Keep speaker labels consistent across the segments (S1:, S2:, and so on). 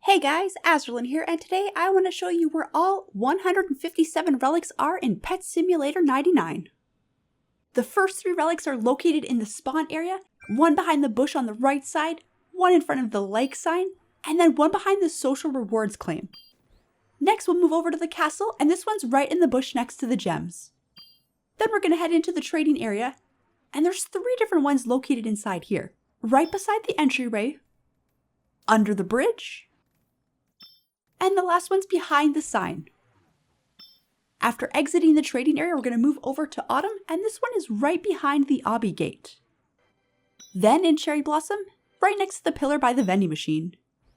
S1: Hey guys, Azerlin here, and today I want to show you where all 157 relics are in Pet Simulator 99. The first 3 relics are located in the spawn area, one behind the bush on the right side, one in front of the like sign, and then one behind the social rewards claim. Next we'll move over to the castle, and this one's right in the bush next to the gems. Then we're going to head into the trading area, and there's 3 different ones located inside here. Right beside the entryway, under the bridge, and the last one's behind the sign. After exiting the trading area, we're going to move over to Autumn, and this one is right behind the Obby gate. Then in Cherry Blossom, right next to the pillar by the vending machine.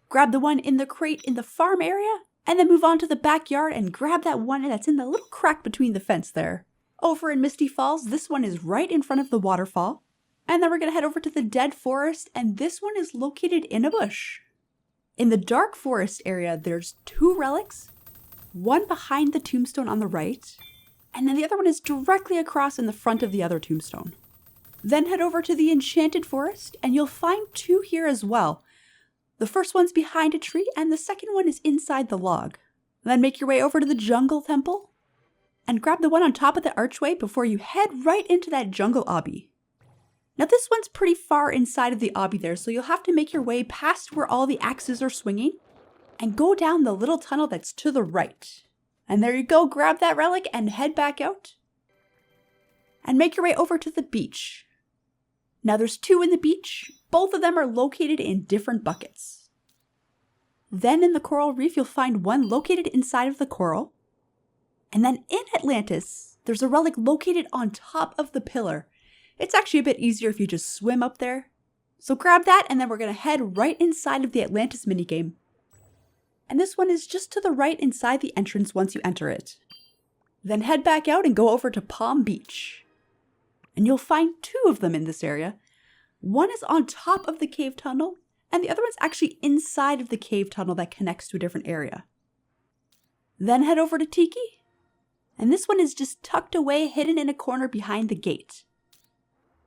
S1: Grab the one in the crate in the farm area, and then move on to the backyard and grab that one that's in the little crack between the fence there. Over in Misty Falls, this one is right in front of the waterfall. And then we're going to head over to the Dead Forest, and this one is located in a bush. In the Dark Forest area, there's 2 relics, one behind the tombstone on the right, and then the other one is directly across in the front of the other tombstone. Then head over to the Enchanted Forest, and you'll find 2 here as well. The first one's behind a tree, and the second one is inside the log. Then make your way over to the Jungle Temple, and grab the one on top of the archway before you head right into that Jungle Obby. Now this one's pretty far inside of the Obby there, so you'll have to make your way past where all the axes are swinging and go down the little tunnel that's to the right. And there you go, grab that relic and head back out. And make your way over to the beach. Now there's 2 in the beach, both of them are located in different buckets. Then in the Coral Reef, you'll find one located inside of the coral. And then in Atlantis, there's a relic located on top of the pillar. It's actually a bit easier if you just swim up there. So grab that, and then we're going to head right inside of the Atlantis minigame. And this one is just to the right inside the entrance once you enter it. Then head back out and go over to Palm Beach. And you'll find 2 of them in this area. One is on top of the cave tunnel, and the other one's actually inside of the cave tunnel that connects to a different area. Then head over to Tiki. And this one is just tucked away, hidden in a corner behind the gate.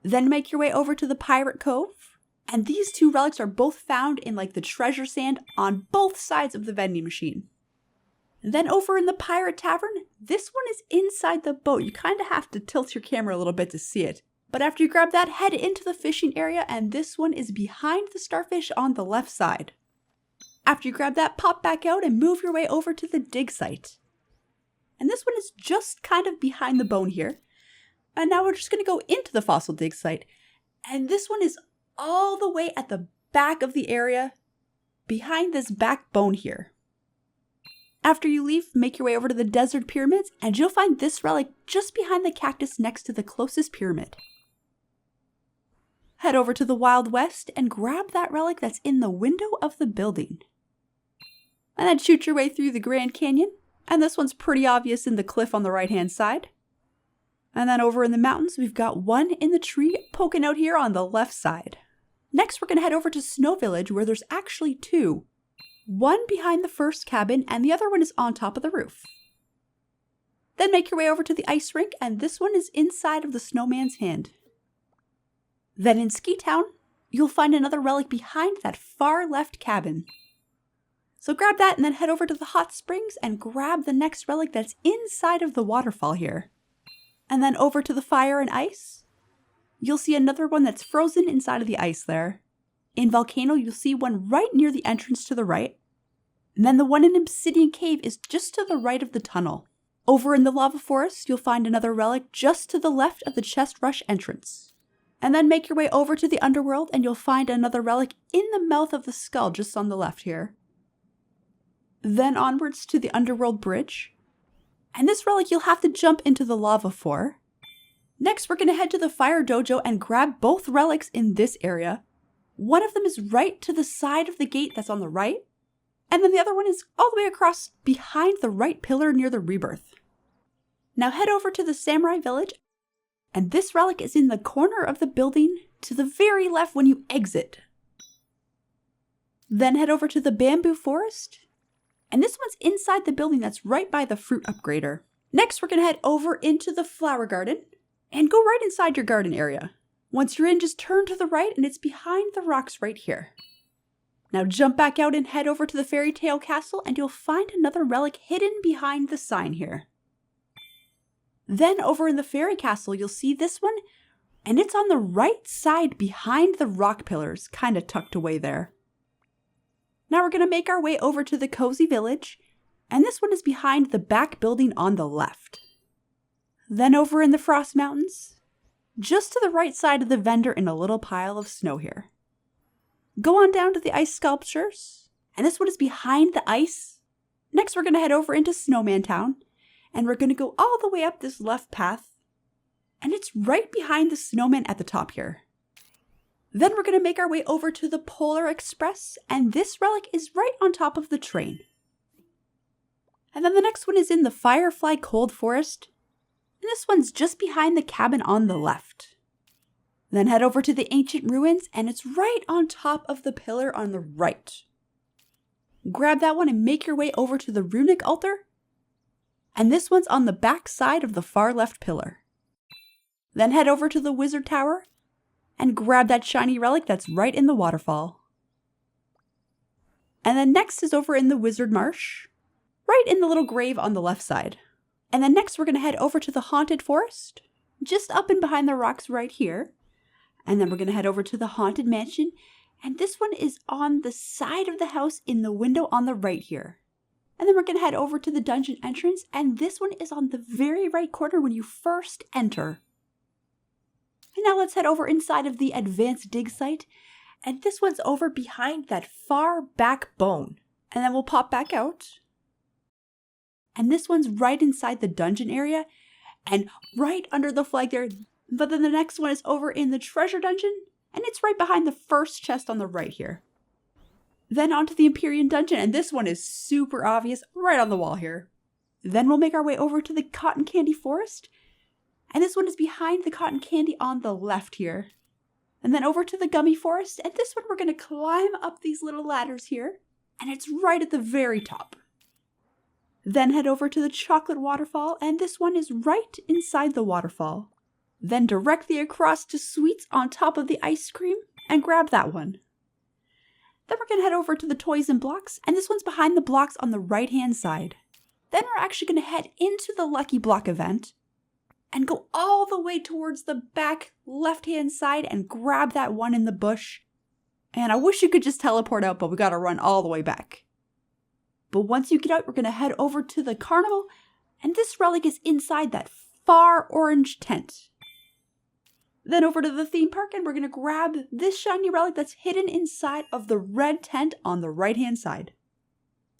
S1: Then make your way over to the Pirate Cove, and these 2 relics are both found in like the treasure sand on both sides of the vending machine. Then over in the Pirate Tavern, this one is inside the boat. You kind of have to tilt your camera a little bit to see it. But after you grab that, head into the fishing area, and this one is behind the starfish on the left side. After you grab that, pop back out and move your way over to the Digsite. And this one is just kind of behind the bone here. And now we're just going to go into the fossil Digsite. And this one is all the way at the back of the area, behind this back bone here. After you leave, make your way over to the Desert Pyraminds, and you'll find this relic just behind the cactus next to the closest pyramid. Head over to the Wild West and grab that relic that's in the window of the building. And then shoot your way through the Grand Canyon, and this one's pretty obvious in the cliff on the right-hand side. And then over in the mountains, we've got one in the tree poking out here on the left side. Next, we're going to head over to Snow Village, where there's actually 2. One behind the first cabin, and the other one is on top of the roof. Then make your way over to the Ice Rink, and this one is inside of the snowman's hand. Then in Ski Town, you'll find another relic behind that far left cabin. So grab that and then head over to the hot springs and grab the next relic that's inside of the waterfall here. And then over to the fire and ice, you'll see another one that's frozen inside of the ice there. In Volcano, you'll see one right near the entrance to the right. And then the one in Obsidian Cave is just to the right of the tunnel. Over in the Lava Forest, you'll find another relic just to the left of the Chest Rush entrance. And then make your way over to the Underworld, and you'll find another relic in the mouth of the skull just on the left here. Then onwards to the Underworld Bridge. And this relic you'll have to jump into the lava for. Next, we're going to head to the Fire Dojo and grab both relics in this area. One of them is right to the side of the gate that's on the right. And then the other one is all the way across behind the right pillar near the rebirth. Now head over to the Samurai Village. And this relic is in the corner of the building to the very left when you exit. Then head over to the Bamboo Forest. And this one's inside the building that's right by the fruit upgrader. Next, we're going to head over into the flower garden and go right inside your garden area. Once you're in, just turn to the right and it's behind the rocks right here. Now jump back out and head over to the Fairytale Castle and you'll find another relic hidden behind the sign here. Then over in the Fairy Castle, you'll see this one, and it's on the right side behind the rock pillars, kind of tucked away there. Now we're going to make our way over to the Cozy Village, and this one is behind the back building on the left. Then over in the Frost Mountains, just to the right side of the vendor in a little pile of snow here. Go on down to the ice sculptures, and this one is behind the ice. Next we're going to head over into Snowman Town, and we're going to go all the way up this left path, and it's right behind the snowman at the top here. Then we're going to make our way over to the Polar Express, and this relic is right on top of the train. And then the next one is in the Firefly Cold Forest, and this one's just behind the cabin on the left. Then head over to the Ancient Ruins, and it's right on top of the pillar on the right. Grab that one and make your way over to the Runic Altar, and this one's on the back side of the far left pillar. Then head over to the Wizard Tower, and grab that shiny relic that's right in the waterfall. And then next is over in the Wizard Marsh, right in the little grave on the left side. And then next we're going to head over to the Haunted Forest, just up and behind the rocks right here. And then we're going to head over to the Haunted Mansion, and this one is on the side of the house in the window on the right here. And then we're going to head over to the dungeon entrance, and this one is on the very right corner when you first enter. And now let's head over inside of the advanced Digsite, and this one's over behind that far back bone. And then we'll pop back out. And this one's right inside the dungeon area, and right under the flag there. But then the next one is over in the treasure dungeon, and it's right behind the first chest on the right here. Then onto the Empyrean Dungeon, and this one is super obvious, right on the wall here. Then we'll make our way over to the Cotton Candy Forest, and this one is behind the cotton candy on the left here. And then over to the Gummy Forest, and this one we're going to climb up these little ladders here, and it's right at the very top. Then head over to the Chocolate Waterfall, and this one is right inside the waterfall. Then directly across to Sweets on top of the ice cream, and grab that one. Then we're going to head over to the Toys and Blocks, and this one's behind the blocks on the right-hand side. Then we're actually going to head into the Lucky Block event, and go all the way towards the back left-hand side and grab that one in the bush. And I wish you could just teleport out, but we got to run all the way back. But once you get out, we're going to head over to the carnival, and this relic is inside that far orange tent. Then over to the theme park, and we're going to grab this shiny relic that's hidden inside of the red tent on the right-hand side.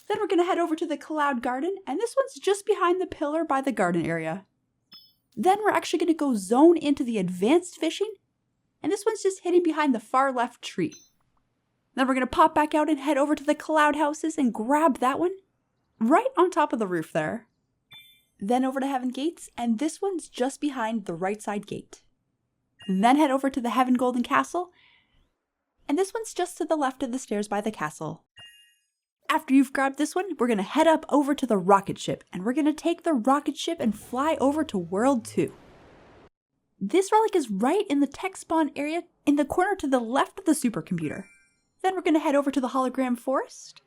S1: Then we're going to head over to the Cloud Garden, and this one's just behind the pillar by the garden area. Then we're actually going to go zone into the advanced fishing, and this one's just hidden behind the far left tree. Then we're going to pop back out and head over to the cloud houses and grab that one right on top of the roof there. Then over to Heaven Gates, and this one's just behind the right side gate. Then head over to the Heaven Golden Castle, and this one's just to the left of the stairs by the castle. After you've grabbed this one, we're going to head up over to the rocket ship, and we're going to take the rocket ship and fly over to World 2. This relic is right in the tech spawn area in the corner to the left of the supercomputer. Then we're going to head over to the Hologram Forest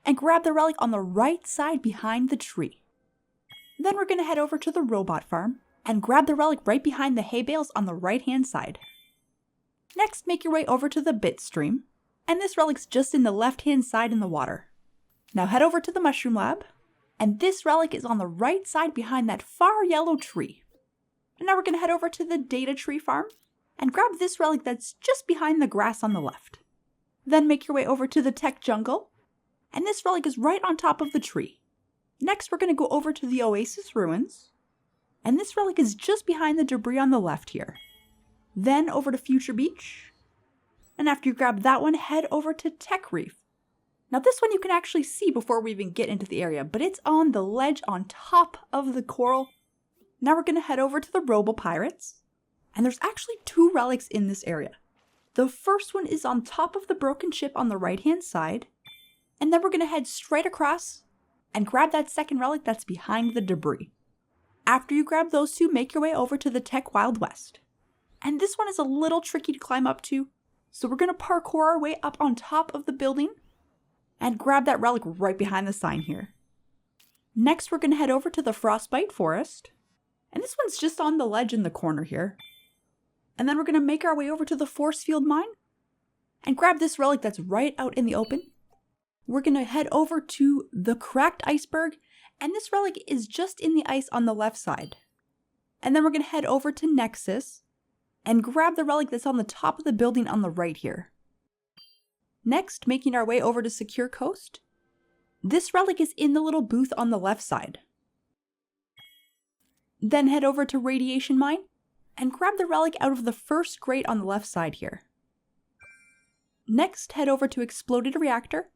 S1: and grab the relic on the right side behind the tree. Then we're going to head over to the robot farm and grab the relic right behind the hay bales on the right-hand side. Next, make your way over to the bit stream, and this relic's just in the left-hand side in the water. Now head over to the mushroom lab, and this relic is on the right side behind that far yellow tree. And now we're going to head over to the data tree farm and grab this relic that's just behind the grass on the left. Then make your way over to the tech jungle, and this relic is right on top of the tree. Next, we're going to go over to the Oasis Ruins, and this relic is just behind the debris on the left here. Then over to Future Beach, and after you grab that one, head over to Tech Reef. Now this one you can actually see before we even get into the area, but it's on the ledge on top of the coral. Now we're going to head over to the Robo Pirates, and there's actually two relics in this area. The first one is on top of the broken ship on the right-hand side, and then we're going to head straight across and grab that second relic that's behind the debris. After you grab those two, make your way over to the Tech Wild West. And this one is a little tricky to climb up to, So we're going to parkour our way up on top of the building and grab that relic right behind the sign here. Next, we're going to head over to the Frostbyte Forest. And this one's just on the ledge in the corner here. And then we're going to make our way over to the Forcefield Mine and grab this relic that's right out in the open. We're going to head over to the Cracked Iceberg, and this relic is just in the ice on the left side. And then we're going to head over to Nexus and grab the relic that's on the top of the building on the right here. Next, making our way over to Secure Coast. This relic is in the little booth on the left side. Then head over to Radiation Mine and grab the relic out of the first grate on the left side here. Next, head over to Exploded Reactor,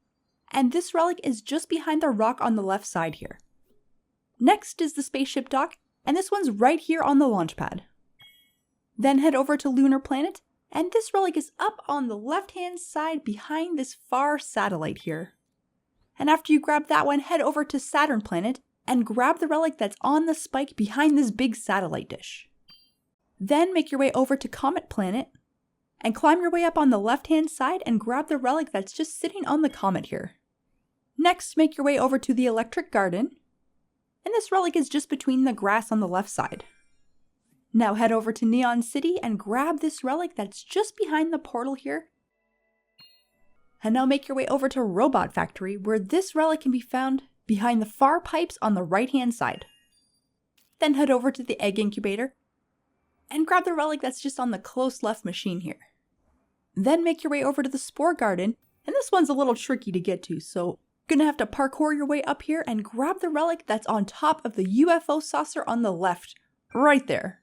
S1: and this relic is just behind the rock on the left side here. Next is the spaceship dock, and this one's right here on the launch pad. Then head over to Lunar Planet, and this relic is up on the left-hand side behind this far satellite here. And after you grab that one, head over to Saturn Planet and grab the relic that's on the spike behind this big satellite dish. Then make your way over to Comet Planet and climb your way up on the left-hand side and grab the relic that's just sitting on the comet here. Next, make your way over to the Electric Garden, and this relic is just between the grass on the left side. Now head over to Neon City and grab this relic that's just behind the portal here. And now make your way over to Robot Factory, where this relic can be found behind the far pipes on the right-hand side. Then head over to the Egg Incubator and grab the relic that's just on the close left machine here. Then make your way over to the Spore Garden, and this one's a little tricky to get to, so you're gonna have to parkour your way up here and grab the relic that's on top of the UFO saucer on the left, right there.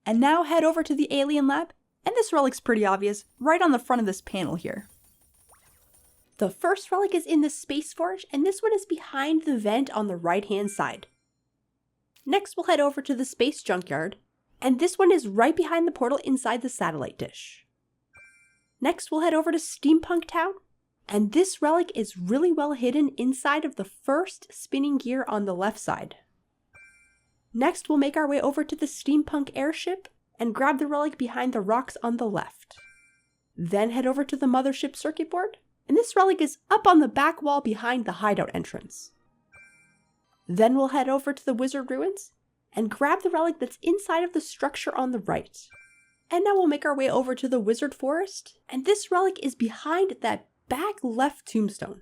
S1: And now head over to the Alien Lab, and this relic's pretty obvious, right on the front of this panel here. The first relic is in the Space Forge, and this one is behind the vent on the right-hand side. Next, we'll head over to the Space Junkyard, and this one is right behind the portal inside the satellite dish. Next, we'll head over to Steampunk Town, and this relic is really well hidden inside of the first spinning gear on the left side. Next, we'll make our way over to the Steampunk Airship and grab the relic behind the rocks on the left. Then head over to the Mothership Circuit Board, and this relic is up on the back wall behind the hideout entrance. Then we'll head over to the Wizard Ruins and grab the relic that's inside of the structure on the right. And now we'll make our way over to the Wizard Forest, and this relic is behind that back left tombstone.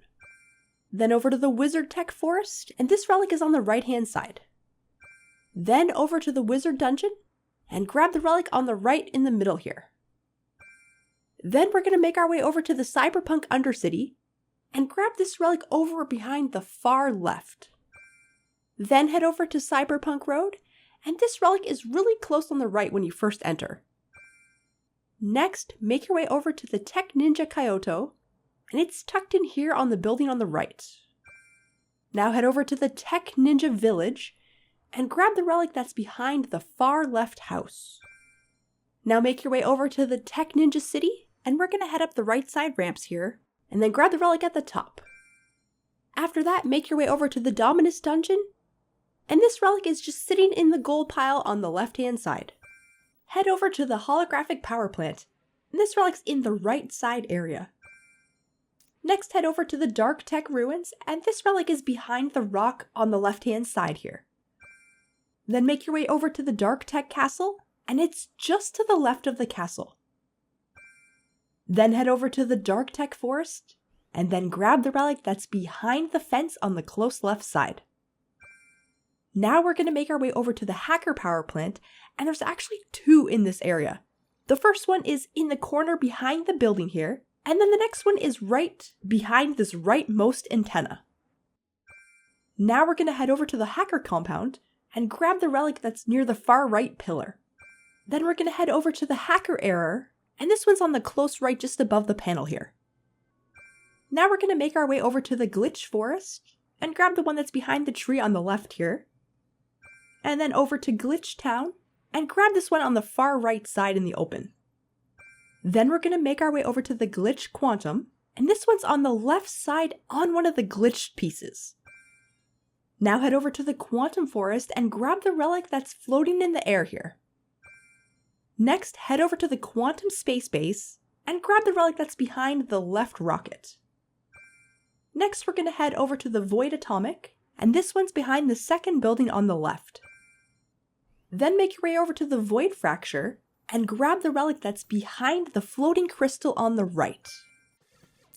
S1: Then over to the Wizard Tech Forest, and this relic is on the right-hand side. Then over to the Wizard Dungeon, and grab the relic on the right in the middle here. Then we're going to make our way over to the Cyberpunk Undercity, and grab this relic over behind the far left. Then head over to Cyberpunk Road, and this relic is really close on the right when you first enter. Next, make your way over to the Tech Ninja Kyoto, and it's tucked in here on the building on the right. Now head over to the Tech Ninja Village, and grab the relic that's behind the far left house. Now make your way over to the Tech Ninja City, and we're going to head up the right side ramps here, and then grab the relic at the top. After that, make your way over to the Dominus Dungeon, and this relic is just sitting in the gold pile on the left-hand side. Head over to the Holographic Power Plant, and this relic's in the right side area. Next, head over to the Dark Tech Ruins, and this relic is behind the rock on the left-hand side here. Then make your way over to the Dark Tech Castle, and it's just to the left of the castle. Then head over to the Dark Tech Forest, and then grab the relic that's behind the fence on the close left side. Now we're going to make our way over to the Hacker Power Plant, and there's actually two in this area. The first one is in the corner behind the building here, and then the next one is right behind this rightmost antenna. Now we're going to head over to the Hacker Compound and grab the relic that's near the far right pillar. Then we're going to head over to the Hacker Error, and this one's on the close right just above the panel here. Now we're going to make our way over to the Glitch Forest and grab the one that's behind the tree on the left here. And then over to Glitch Town and grab this one on the far right side in the open. Then we're going to make our way over to the Glitch Quantum, and this one's on the left side on one of the glitched pieces. Now head over to the Quantum Forest and grab the relic that's floating in the air here. Next, head over to the Quantum Space Base and grab the relic that's behind the left rocket. Next, we're going to head over to the Void Atomic, and this one's behind the second building on the left. Then make your way over to the Void Fracture, and grab the relic that's behind the floating crystal on the right.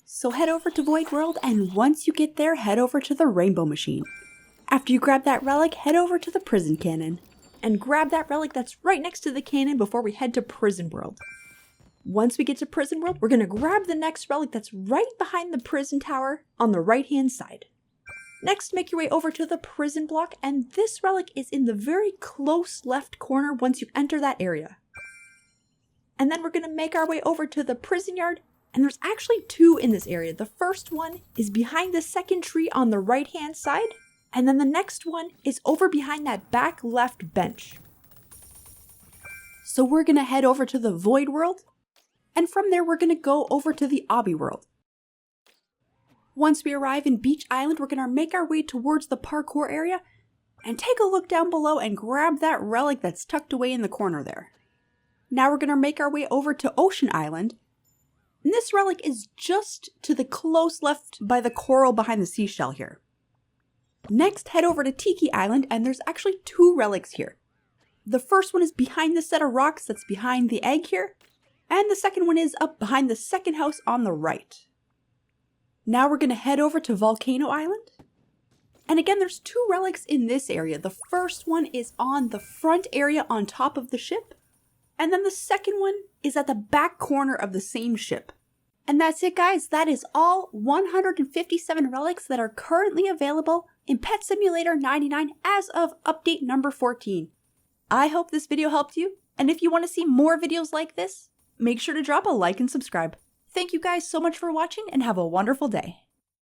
S1: So head over to Void World, and once you get there, head over to the Rainbow Machine. After you grab that relic, head over to the Prison Cannon, and grab that relic that's right next to the cannon before we head to Prison World. Once we get to Prison World, we're going to grab the next relic that's right behind the prison tower on the right-hand side. Next, make your way over to the prison block, and this relic is in the very close left corner once you enter that area. And then we're going to make our way over to the prison yard, and there's actually two in this area. The first one is behind the second tree on the right-hand side, and then the next one is over behind that back left bench. So we're going to head over to the Void World, and from there we're going to go over to the Obby World. Once we arrive in Beach Island, we're going to make our way towards the parkour area, and take a look down below and grab that relic that's tucked away in the corner there. Now we're going to make our way over to Ocean Island, and this relic is just to the close left by the coral behind the seashell here. Next, head over to Tiki Island, and there's actually two relics here. The first one is behind the set of rocks that's behind the egg here, and the second one is up behind the second house on the right. Now we're going to head over to Volcano Island. And again, there's two relics in this area. The first one is on the front area on top of the ship, and then the second one is at the back corner of the same ship. And that's it, guys. That is all 157 relics that are currently available in Pet Simulator 99 as of update number 14. I hope this video helped you, and if you want to see more videos like this, make sure to drop a like and subscribe. Thank you guys so much for watching, and have a wonderful day.